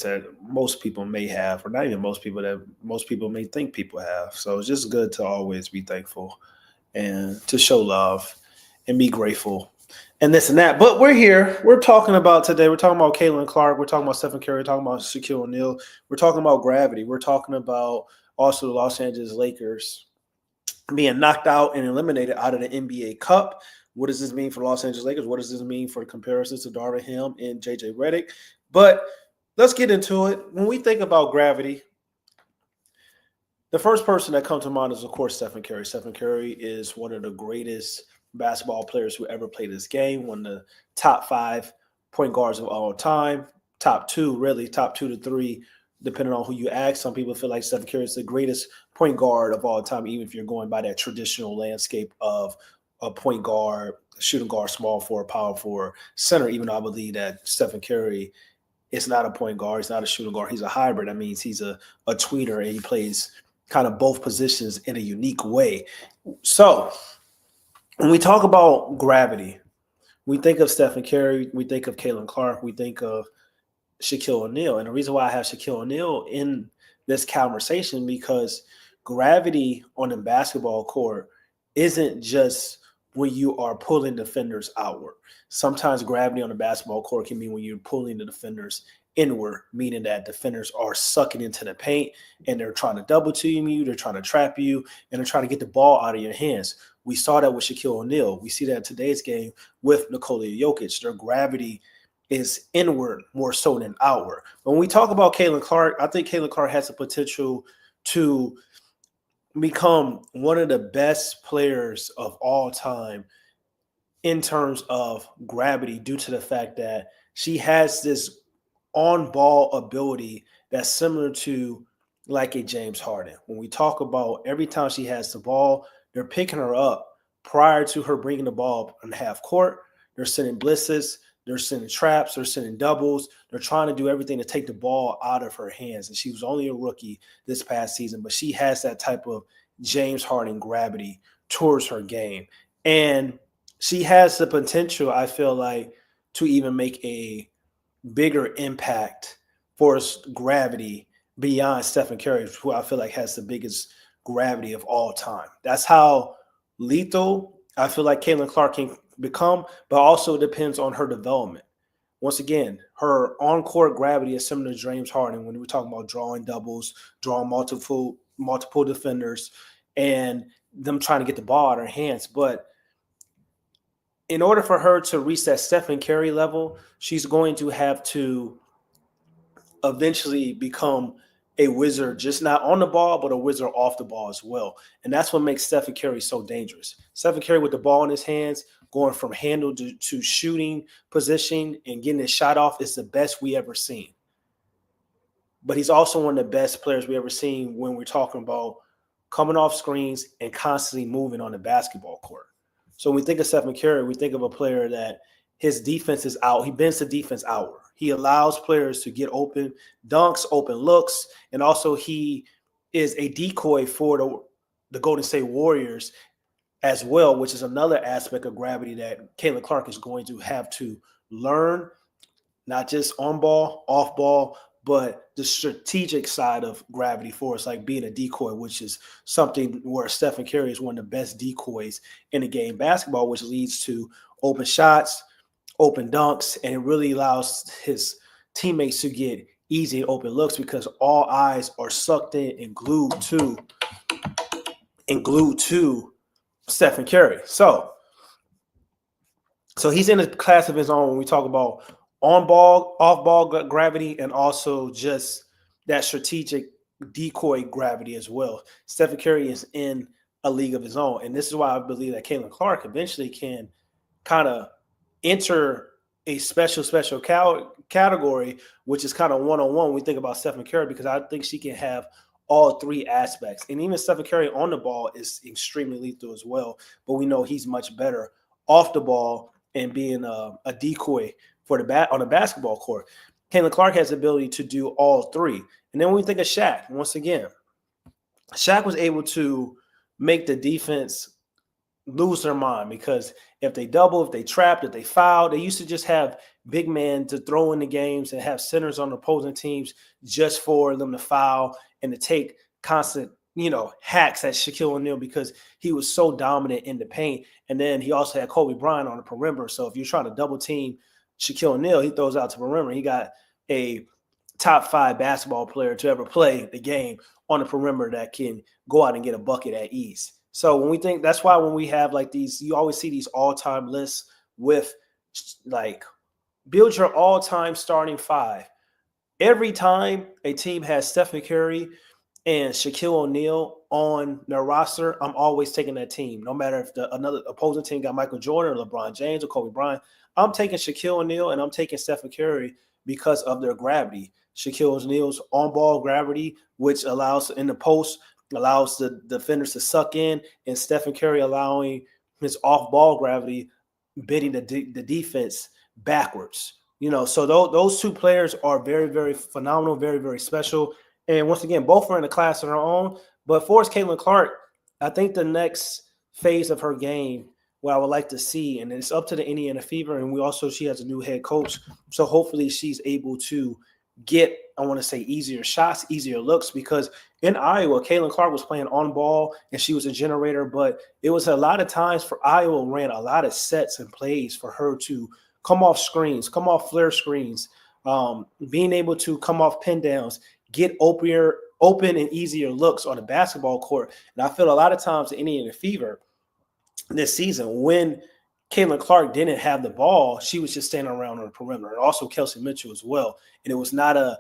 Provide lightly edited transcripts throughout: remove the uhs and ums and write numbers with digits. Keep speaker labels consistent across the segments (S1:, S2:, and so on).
S1: that most people may have, or not even most people, that most people may think people have. So it's just good to always be thankful and to show love and be grateful and this and that. But we're here. We're talking about today. We're talking about Caitlin Clark. We're talking about Stephen Curry. We're talking about Shaquille O'Neal. We're talking about gravity. We're talking about also the Los Angeles Lakers being knocked out and eliminated out of the NBA Cup. What does this mean for Los Angeles Lakers? What does this mean for comparisons to Darvin Ham and JJ Redick? But let's get into it. When we think about gravity, the first person that comes to mind is, of course, Stephen Curry. Stephen Curry is one of the greatest basketball players who ever played this game, one of the top 5 point guards of all time, top 2, really, top 2 to 3, depending on who you ask. Some people feel like Stephen Curry is the greatest point guard of all time, even if you're going by that traditional landscape of a point guard, shooting guard, small forward, power forward, center, even though I believe that Stephen Curry is not a point guard. He's not a shooting guard. He's a hybrid. That means he's a tweener, and he plays kind of both positions in a unique way. So when we talk about gravity, we think of Stephen Curry, we think of Caitlin Clark, we think of Shaquille O'Neal. And the reason why I have Shaquille O'Neal in this conversation, because gravity on a basketball court isn't just when you are pulling defenders outward. Sometimes gravity on a basketball court can mean when you're pulling the defenders inward, meaning that defenders are sucking into the paint and they're trying to double team you, they're trying to trap you, and they're trying to get the ball out of your hands. We saw that with Shaquille O'Neal. We see that in today's game with Nikola Jokic. Their gravity is inward more so than outward. But when we talk about Caitlin Clark, I think Caitlin Clark has the potential to become one of the best players of all time in terms of gravity, due to the fact that she has this on-ball ability that's similar to like a James Harden. When we talk about every time she has the ball, they're picking her up prior to her bringing the ball up in half court. They're sending blitzes, they're sending traps, they're sending doubles. They're trying to do everything to take the ball out of her hands. And she was only a rookie this past season, but she has that type of James Harden gravity towards her game. And she has the potential, I feel like, to even make a bigger impact for gravity beyond Stephen Curry, who I feel like has the biggest gravity of all time. That's how lethal I feel like Caitlin Clark can become, but also depends on her development. Once again, her on-court gravity is similar to James Harden when we're talking about drawing doubles, drawing multiple defenders, and them trying to get the ball out of her hands. But in order for her to reach that Stephen Curry level, she's going to have to eventually become a wizard, just not on the ball, but a wizard off the ball as well. And that's what makes Stephen Curry so dangerous. Stephen Curry with the ball in his hands, going from handle to shooting position and getting his shot off is the best we ever seen. But he's also one of the best players we ever seen when we're talking about coming off screens and constantly moving on the basketball court. So when we think of Stephen Curry, we think of a player that his defense is out. He bends the defense outward. He allows players to get open dunks, open looks, and also he is a decoy for the Golden State Warriors as well, which is another aspect of gravity that Caitlin Clark is going to have to learn, not just on ball, off ball, but the strategic side of gravity for us, like being a decoy, which is something where Stephen Curry is one of the best decoys in the game basketball, which leads to open shots, open dunks, and it really allows his teammates to get easy open looks because all eyes are sucked in and glued to Stephen Curry. So he's in a class of his own when we talk about on-ball, off-ball gravity, and also just that strategic decoy gravity as well. Stephen Curry is in a league of his own, and this is why I believe that Caitlin Clark eventually can kind of enter a special category, which is kind of one-on-one when we think about Stephen Curry, because I think she can have all 3 aspects. And even Stephen Curry on the ball is extremely lethal as well, but we know he's much better off the ball and being a decoy for on the basketball court. Caitlin Clark has the ability to do all 3. And then when we think of Shaq, once again, Shaq was able to make the defense lose their mind, because if they double, if they trapped, if they fouled, they used to just have big men to throw in the games and have centers on opposing teams just for them to foul and to take constant, hacks at Shaquille O'Neal because he was so dominant in the paint. And then he also had Kobe Bryant on the perimeter. So if you're trying to double team Shaquille O'Neal, he throws out to perimeter. He got a top 5 basketball player to ever play the game on the perimeter that can go out and get a bucket at ease. So when we think, that's why when we have like these, you always see these all-time lists with like build your all-time starting 5. Every time a team has Stephen Curry and Shaquille O'Neal on their roster, I'm always taking that team. No matter if another opposing team got Michael Jordan or LeBron James or Kobe Bryant, I'm taking Shaquille O'Neal and I'm taking Stephen Curry because of their gravity. Shaquille O'Neal's on-ball gravity, which allows in the post, allows the defenders to suck in, and Stephen Curry allowing his off-ball gravity, bidding the defense backwards. So those two players are very, very phenomenal, very, very special. And once again, both are in a class of their own. But for Caitlin Clark, I think the next phase of her game, what I would like to see, and it's up to the Indiana Fever, and she has a new head coach. So hopefully she's able to get, I want to say, easier shots, easier looks, because in Iowa, Caitlin Clark was playing on ball and she was a generator, but it was a lot of times for Iowa ran a lot of sets and plays for her to come off screens, come off flare screens, being able to come off pin downs, get open and easier looks on the basketball court. And I feel a lot of times the Indiana Fever this season, when Caitlin Clark didn't have the ball, she was just standing around on the perimeter, and also Kelsey Mitchell as well. And it was not a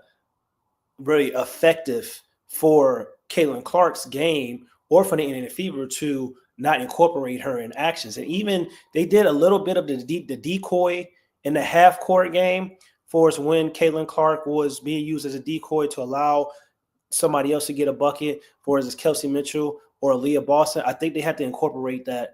S1: very effective for Caitlin Clark's game or for the Indiana Fever to not incorporate her in actions. And even they did a little bit of the decoy in the half-court game for us when Caitlin Clark was being used as a decoy to allow somebody else to get a bucket, for as Kelsey Mitchell or Aaliyah Boston. I think they had to incorporate that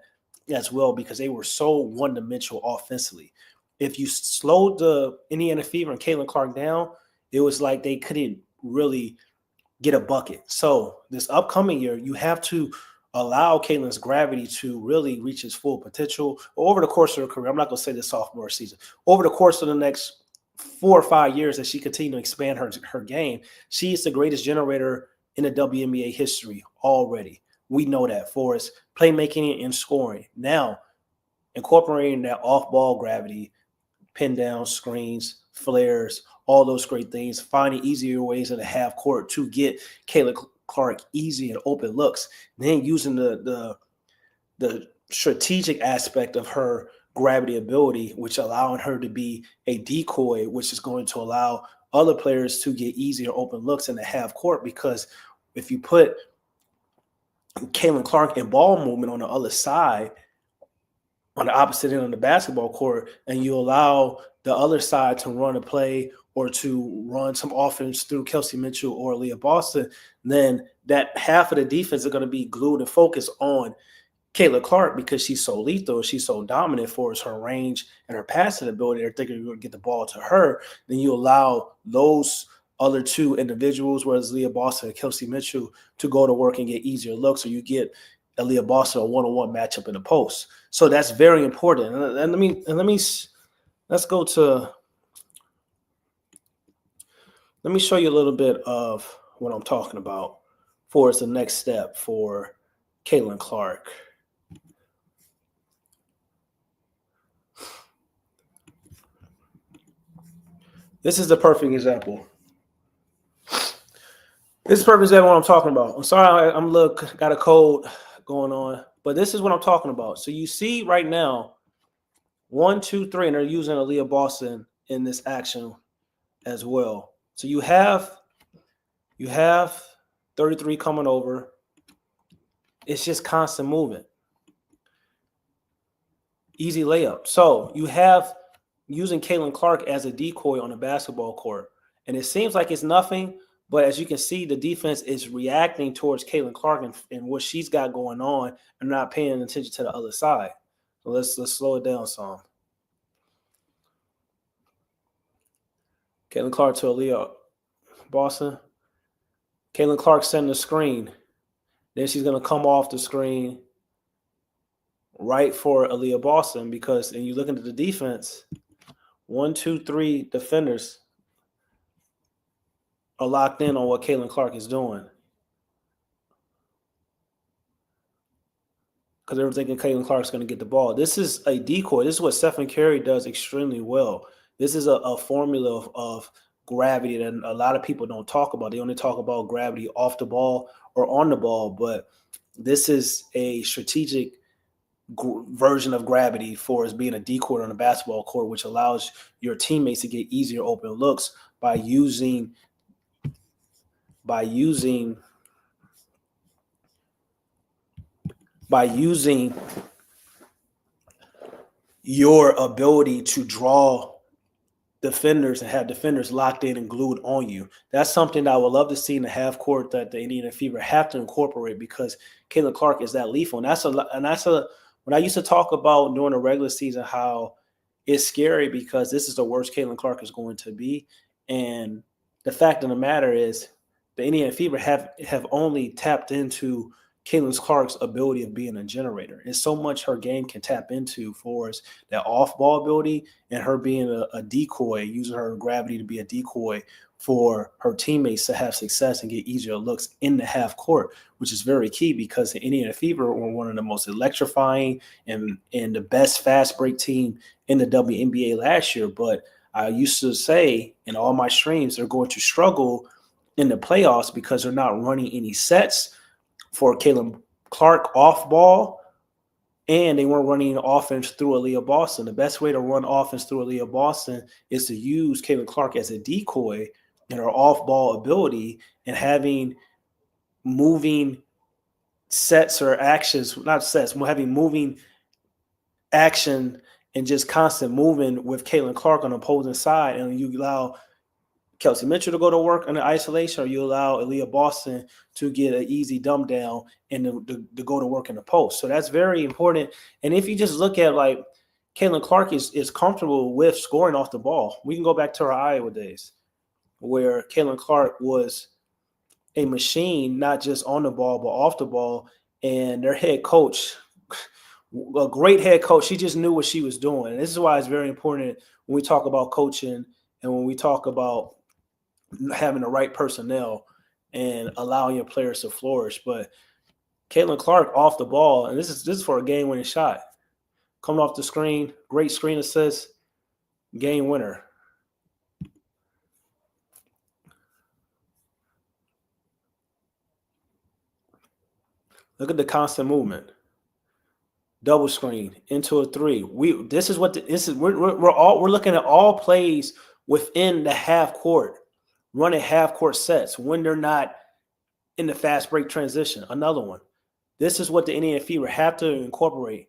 S1: as well because they were so one-dimensional offensively. If you slowed the Indiana Fever and Caitlin Clark down, it was like they couldn't really get a bucket. So this upcoming year, you have to allow Caitlin's gravity to really reach its full potential over the course of her career. I'm not going to say the sophomore season. Over the course of the next 4 or 5 years as she continues to expand her game, she is the greatest generator in the WNBA history already. We know that for us, playmaking and scoring. Now, incorporating that off-ball gravity, pin down, screens, flares, all those great things, finding easier ways in the half court to get Caitlin Clark easy and open looks, then using the strategic aspect of her gravity ability, which allowing her to be a decoy, which is going to allow other players to get easier open looks in the half court. Because if you put Caitlin Clark in ball movement on the other side, on the opposite end of the basketball court, and you allow the other side to run a play or to run some offense through Kelsey Mitchell or Leah Boston, then that half of the defense are going to be glued and focused on Caitlin Clark because she's so lethal, she's so dominant for us, her range and her passing ability. They're thinking you're going to get the ball to her. Then you allow those other two individuals, whereas Leah Boston and Kelsey Mitchell, to go to work and get easier looks, or you get Leah Boston a one-on-one matchup in the post. So that's very important. Let me show you a little bit of what I'm talking about for the next step for Caitlin Clark. This is the perfect example. This is the perfect example of what I'm talking about. I'm sorry, got a cold going on, but this is what I'm talking about. So you see right now, 1, 2, 3, and they're using Aaliyah Boston in this action as well. So you have 33 coming over. It's just constant movement. Easy layup. So you have using Caitlin Clark as a decoy on the basketball court. And it seems like it's nothing, but as you can see, the defense is reacting towards Caitlin Clark and what she's got going on and not paying attention to the other side. So let's slow it down some. Caitlin Clark to Aaliyah Boston. Caitlin Clark setting the screen. Then she's going to come off the screen right for Aaliyah Boston because, and you look into the defense, 1, 2, 3 defenders are locked in on what Caitlin Clark is doing. Because they were thinking Caitlin Clark's going to get the ball. This is a decoy. This is what Stephen Curry does extremely well. This is a formula of gravity that a lot of people don't talk about. They only talk about gravity off the ball or on the ball, but this is a strategic version of gravity for us being a decoy on a basketball court, which allows your teammates to get easier open looks by using your ability to draw defenders and have defenders locked in and glued on you. That's something that I would love to see in the half court that the Indiana Fever have to incorporate, because Caitlin Clark is that lethal. And that's a when I used to talk about during the regular season how it's scary because this is the worst Caitlin Clark is going to be. And the fact of the matter is the Indiana Fever have only tapped into Caitlin Clark's ability of being a generator. And so much her game can tap into for us, that off-ball ability and her being a decoy, using her gravity to be a decoy for her teammates to have success and get easier looks in the half court, which is very key because the Indiana Fever were one of the most electrifying and the best fast break team in the WNBA last year. But I used to say in all my streams, they're going to struggle in the playoffs because they're not running any sets for Caitlin Clark off ball, and they weren't running offense through Aaliyah Boston. The best way to run offense through Aaliyah Boston is to use Caitlin Clark as a decoy in her off-ball ability and having moving sets or actions, not sets, having moving action and just constant moving with Caitlin Clark on the opposing side, and you allow Kelsey Mitchell to go to work in the isolation, or you allow Aaliyah Boston to get an easy dumb down and to go to work in the post. So that's very important. And if you just look at like Caitlin Clark is comfortable with scoring off the ball. We can go back to our Iowa days where Caitlin Clark was a machine, not just on the ball, but off the ball. And their head coach, a great head coach, she just knew what she was doing. And this is why it's very important when we talk about coaching and when we talk about having the right personnel and allowing your players to flourish. But Caitlin Clark off the ball, and this is for a game-winning shot. Coming off the screen, great screen assist, game winner. Look at the constant movement. Double screen into a three. We're looking at all plays within the half court, running half court sets when they're not in the fast break transition. Another one. This is what the Indiana Fever have to incorporate.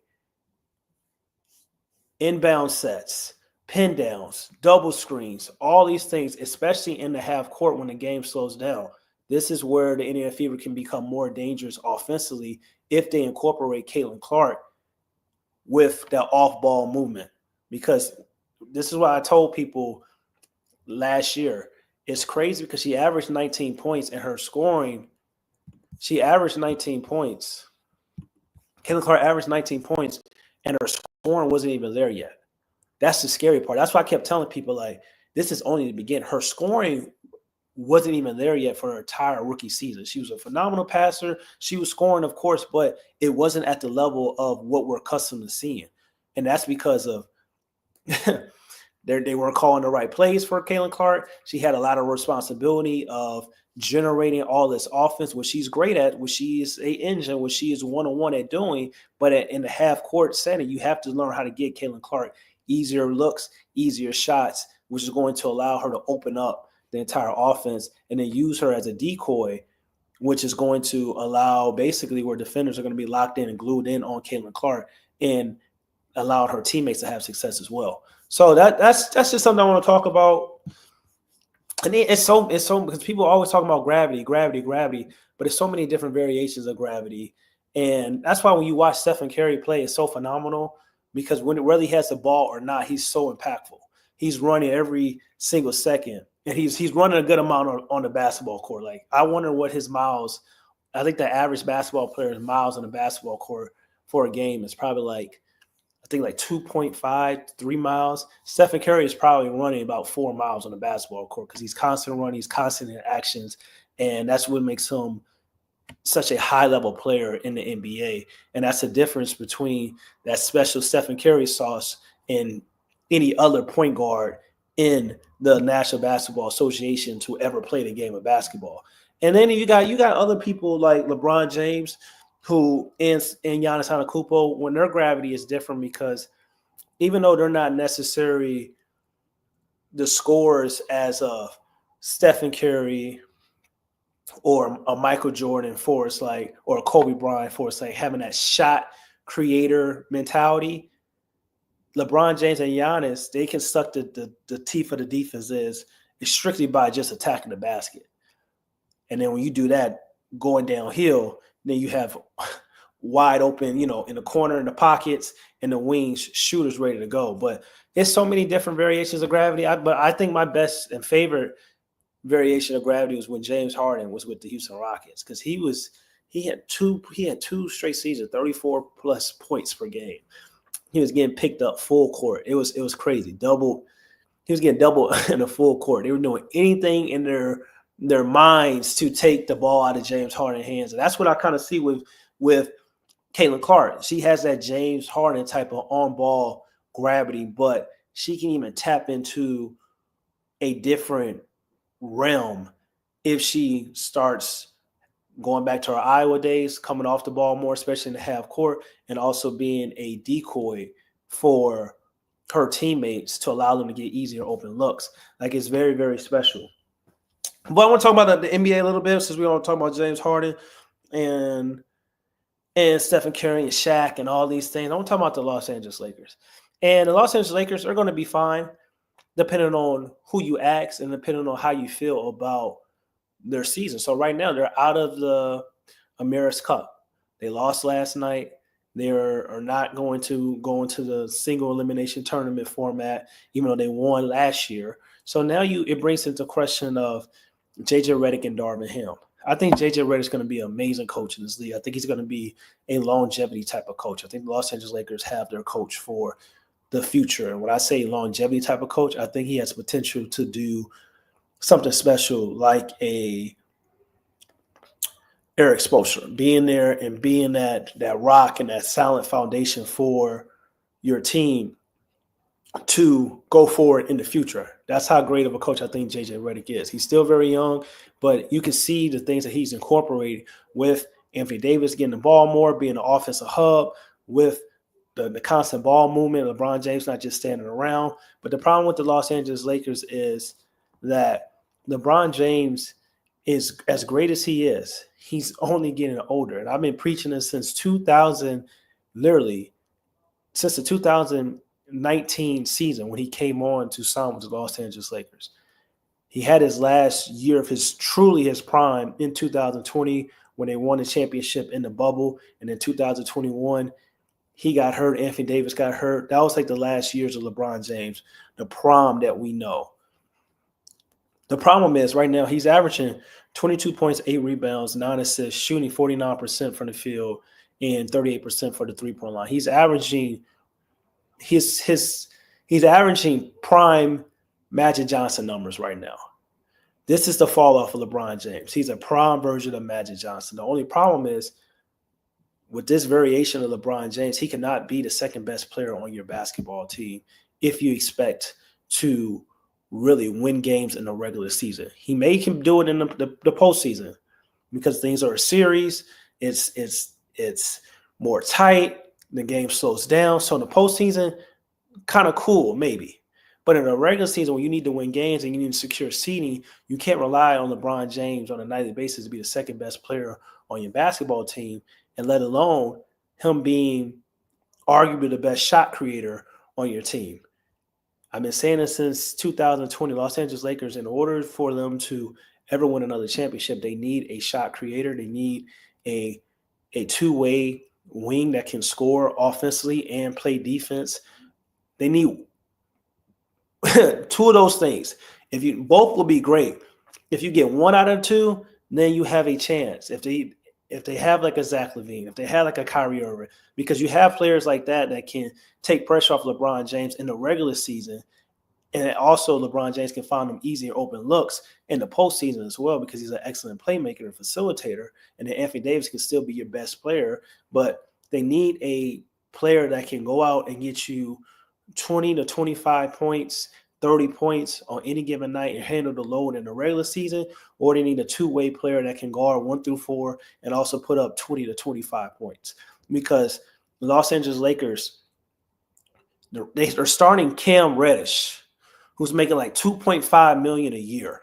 S1: Inbound sets, pin downs, double screens, all these things, especially in the half court when the game slows down. This is where the Indiana Fever can become more dangerous offensively if they incorporate Caitlin Clark with that off-ball movement. Because this is what I told people last year. It's crazy because she averaged 19 points and her scoring, she averaged 19 points. Caitlin Clark averaged 19 points and her scoring wasn't even there yet. That's the scary part. That's why I kept telling people, like, this is only the beginning. Her scoring wasn't even there yet for her entire rookie season. She was a phenomenal passer. She was scoring, of course, but it wasn't at the level of what we're accustomed to seeing. And that's because of they weren't calling the right plays for Caitlin Clark. She had a lot of responsibility of generating all this offense, which she's great at, which she is an engine, which she is one-on-one at doing. But in the half-court setting, you have to learn how to get Caitlin Clark easier looks, easier shots, which is going to allow her to open up the entire offense and then use her as a decoy, which is going to allow basically where defenders are going to be locked in and glued in on Caitlin Clark and allow her teammates to have success as well. So that's just something I want to talk about. And it's so because people always talk about gravity, but there's so many different variations of gravity. And that's why when you watch Stephen Curry play, it's so phenomenal because whether he has the ball or not, he's so impactful. He's running every single second. And he's running a good amount on the basketball court. Like, I wonder what his miles – I think the average basketball player's miles on the basketball court for a game is probably like think like 2.5, 3 miles. Stephen Curry is probably running about 4 miles on the basketball court because he's constant running, he's constant in actions, and that's what makes him such a high level player in the NBA. And that's the difference between that special Stephen Curry sauce and any other point guard in the National Basketball Association to ever play the game of basketball. And then you got other people like LeBron James, who and Giannis Antetokounmpo, when their gravity is different because even though they're not necessarily the scorers as a Stephen Curry or a Michael Jordan for it's like, or a Kobe Bryant for it's like having that shot creator mentality, LeBron James and Giannis, they can suck the teeth of the defense is strictly by just attacking the basket. And then when you do that, going downhill, then you have wide open, in the corner, in the pockets, in the wings, shooters ready to go. But there's so many different variations of gravity. But I think my best and favorite variation of gravity was when James Harden was with the Houston Rockets because he had two straight seasons, 34 plus points per game. He was getting picked up full court. It was crazy. He was getting double in the full court. They were doing anything in their minds to take the ball out of James Harden's hands. And that's what I kind of see with Caitlin Clark. She has that James Harden type of on-ball gravity, but she can even tap into a different realm if she starts going back to her Iowa days, coming off the ball more, especially in the half court, and also being a decoy for her teammates to allow them to get easier open looks. Like, it's very, very special. But I want to talk about the NBA a little bit since we want to talk about James Harden and Stephen Curry and Shaq and all these things. I want to talk about the Los Angeles Lakers. And the Los Angeles Lakers are going to be fine depending on who you ask and depending on how you feel about their season. So right now they're out of the Ameris Cup. They lost last night. They are not going to go into the single elimination tournament format, even though they won last year. So now it brings into question of JJ Redick and Darvin Ham. I think JJ Redick is going to be an amazing coach in this league. I think he's going to be a longevity type of coach. I think the Los Angeles Lakers have their coach for the future. And when I say longevity type of coach, I think he has potential to do something special like a Eric Spoelstra, being there and being that rock and that solid foundation for your team to go forward in the future. That's how great of a coach I think JJ Redick is. He's still very young, but you can see the things that he's incorporated with Anthony Davis getting the ball more, being an offensive hub, with the constant ball movement, LeBron James not just standing around. But the problem with the Los Angeles Lakers is that LeBron James is, as great as he is, he's only getting older. And I've been preaching this since 2000, literally, since the 2019 season when he came on to sign with the Los Angeles Lakers. He had his last year of his prime in 2020 when they won the championship in the bubble. And in 2021, he got hurt. Anthony Davis got hurt. That was like the last years of LeBron James, the prime that we know. The problem is right now he's averaging 22 points, 8 rebounds, 9 assists, shooting 49% from the field and 38% for the three-point line. He's averaging he's averaging prime Magic Johnson numbers right now. This is the fall off of LeBron James. He's a prime version of Magic Johnson. The only problem is with this variation of LeBron James, he cannot be the second best player on your basketball team if you expect to really win games in the regular season. He can do it in the postseason because things are a series. It's more tight. The game slows down. So in the postseason, kind of cool, maybe. But in a regular season, when you need to win games and you need to secure seeding, you can't rely on LeBron James on a nightly basis to be the second best player on your basketball team, and let alone him being arguably the best shot creator on your team. I've been saying this since 2020. Los Angeles Lakers, in order for them to ever win another championship, they need a shot creator. They need a two-way wing that can score offensively and play defense. They need two of those things. Both will be great. If you get one out of two, then you have a chance. If if they have like a Zach LaVine, if they have like a Kyrie Irving, because you have players like that can take pressure off LeBron James in the regular season. And also LeBron James can find them easier open looks in the postseason as well because he's an excellent playmaker and facilitator. And then Anthony Davis can still be your best player. But they need a player that can go out and get you 20 to 25 points, 30 points on any given night and handle the load in the regular season. Or they need a two-way player that can guard 1 through 4 and also put up 20 to 25 points. Because the Los Angeles Lakers, they're starting Cam Reddish, who's making like $2.5 million a year.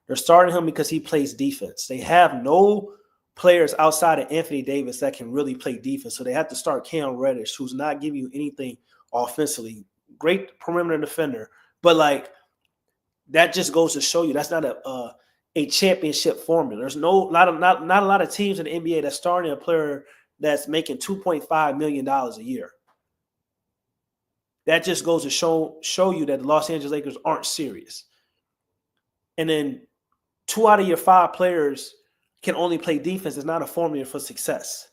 S1: They're starting him because he plays defense. They have no players outside of Anthony Davis that can really play defense. So they have to start Cam Reddish, who's not giving you anything offensively. Great perimeter defender. But like that just goes to show you that's not a championship formula. There's not a lot of teams in the NBA that's starting a player that's making $2.5 million a year. That just goes to show you that the Los Angeles Lakers aren't serious. And then 2 out of your 5 players can only play defense. It's not a formula for success.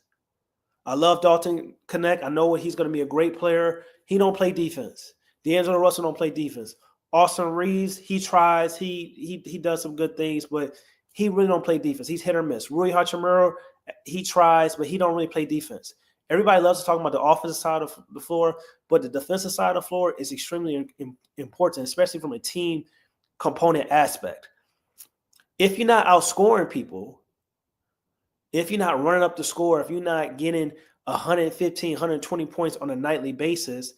S1: I love Dalton Connect. I know he's going to be a great player. He don't play defense. D'Angelo Russell don't play defense. Austin Reeves, he tries. He does some good things, but he really don't play defense. He's hit or miss. Rui Hachimura, he tries, but he don't really play defense. Everybody loves to talk about the offensive side of the floor, but the defensive side of the floor is extremely important, especially from a team component aspect. If you're not outscoring people, if you're not running up the score, if you're not getting 115, 120 points on a nightly basis,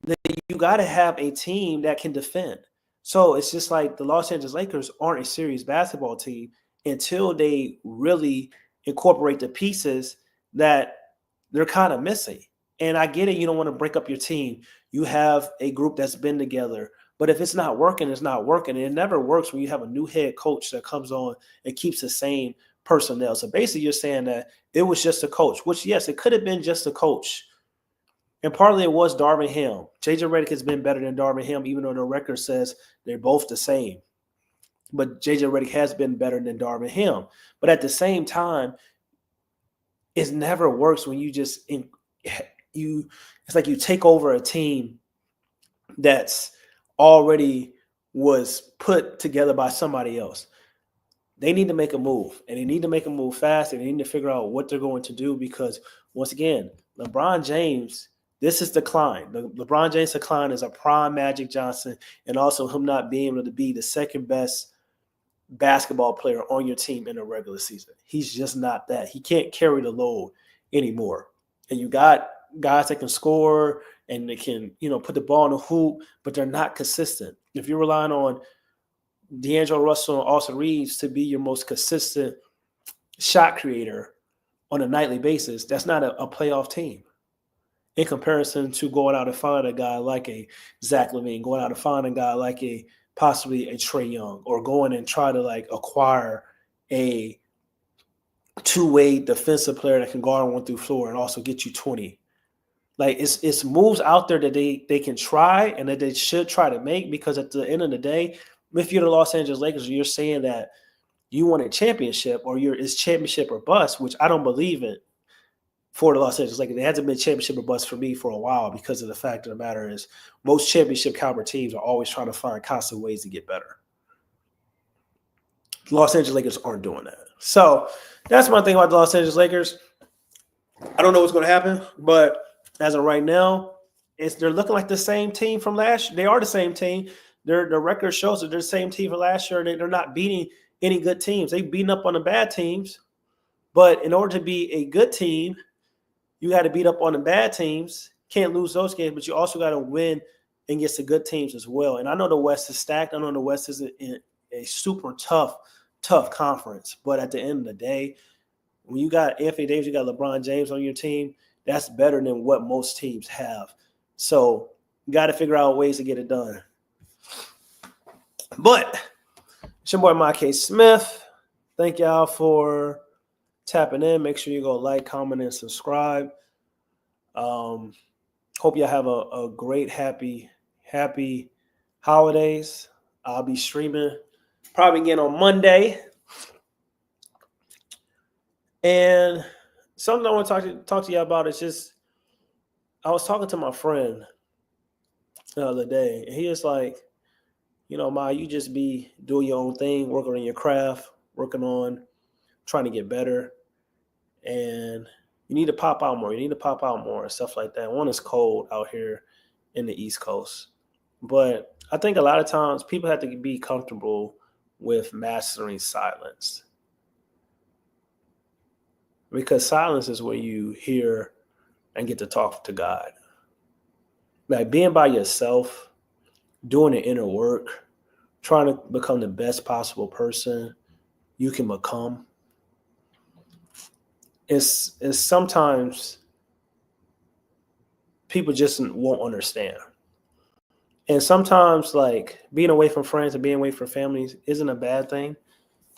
S1: then you got to have a team that can defend. So it's just like the Los Angeles Lakers aren't a serious basketball team until they really incorporate the pieces that they're kind of missing. And I get it. You don't want to break up your team. You have a group that's been together. But if it's not working, it's not working. And it never works when you have a new head coach that comes on and keeps the same personnel. So basically you're saying that it was just a coach, which, yes, it could have been just a coach. And partly it was Darvin Ham. J.J. Redick has been better than Darvin Ham, even though the record says they're both the same. But J.J. Redick has been better than Darvin Ham. But at the same time, it never works when you just it's like you take over a team that's already was put together by somebody else. They need to make a move, and they need to make a move fast, and they need to figure out what they're going to do because, once again, LeBron James, this is decline. The LeBron James decline is a prime Magic Johnson, and also him not being able to be the second best basketball player on your team in the regular season. He's just not that. He can't carry the load anymore. And you got guys that can score and they can, put the ball in the hoop, but they're not consistent. If you're relying on D'Angelo Russell and Austin Reeves to be your most consistent shot creator on a nightly basis, that's not a playoff team. In comparison to going out and find a guy like a Zach LaVine, going out and find a guy like possibly a Trae Young, or going and try to acquire a two-way defensive player that can guard 1 through 4 and also get you 20. It's moves out there that they can try and that they should try to make, because at the end of the day, if you're the Los Angeles Lakers, you're saying that you want a championship or it's championship or bust, which I don't believe in for the Los Angeles Lakers. It hasn't been championship or bust for me for a while, because of the fact of the matter is most championship caliber teams are always trying to find constant ways to get better. The Los Angeles Lakers aren't doing that. So that's my thing about the Los Angeles Lakers. I don't know what's going to happen, but as of right now, they're looking like the same team from last year. They are the same team. Their record shows that they're the same team from last year. They're not beating any good teams. They've beaten up on the bad teams. But in order to be a good team, you got to beat up on the bad teams. Can't lose those games, but you also got to win against the good teams as well. And I know the West is stacked. I know the West is a super tough conference. But at the end of the day, when you got Anthony Davis, you got LeBron James on your team, that's better than what most teams have. So you got to figure out ways to get it done. But it's your boy, Mike K. Smith. Thank y'all for tapping in. Make sure you go like, comment, and subscribe. Hope y'all have a great, happy holidays. I'll be streaming probably again on Monday. And something I want to talk to you about is just I was talking to my friend the other day, and he was like, Ma, you just be doing your own thing, working on your craft, working on trying to get better, and you need to pop out more. You need to pop out more and stuff like that. One, is cold out here in the East Coast, but I think a lot of times people have to be comfortable with mastering silence, because silence is where you hear and get to talk to God. Like being by yourself, doing the inner work, trying to become the best possible person you can become. It's sometimes people just won't understand. And sometimes like being away from friends and being away from families isn't a bad thing,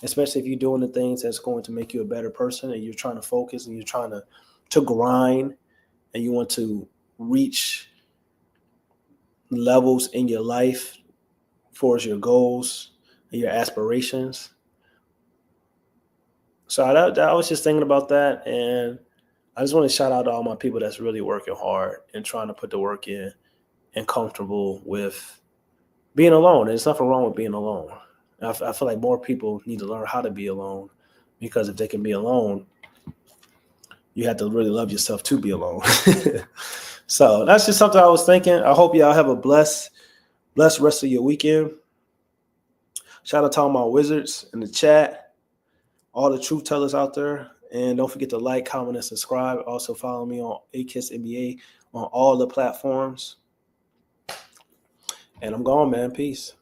S1: especially if you're doing the things that's going to make you a better person and you're trying to focus and you're trying to grind and you want to reach levels in your life for your goals and your aspirations. So I was just thinking about that, and I just want to shout out to all my people that's really working hard and trying to put the work in and comfortable with being alone. There's nothing wrong with being alone. I feel like more people need to learn how to be alone, because if they can be alone, you have to really love yourself to be alone. So that's just something I was thinking. I hope y'all have a blessed rest of your weekend. Shout out to all my wizards in the chat, all the truth tellers out there. And don't forget to like, comment, and subscribe. Also follow me on AKISS NBA on all the platforms. And I'm gone, man. Peace.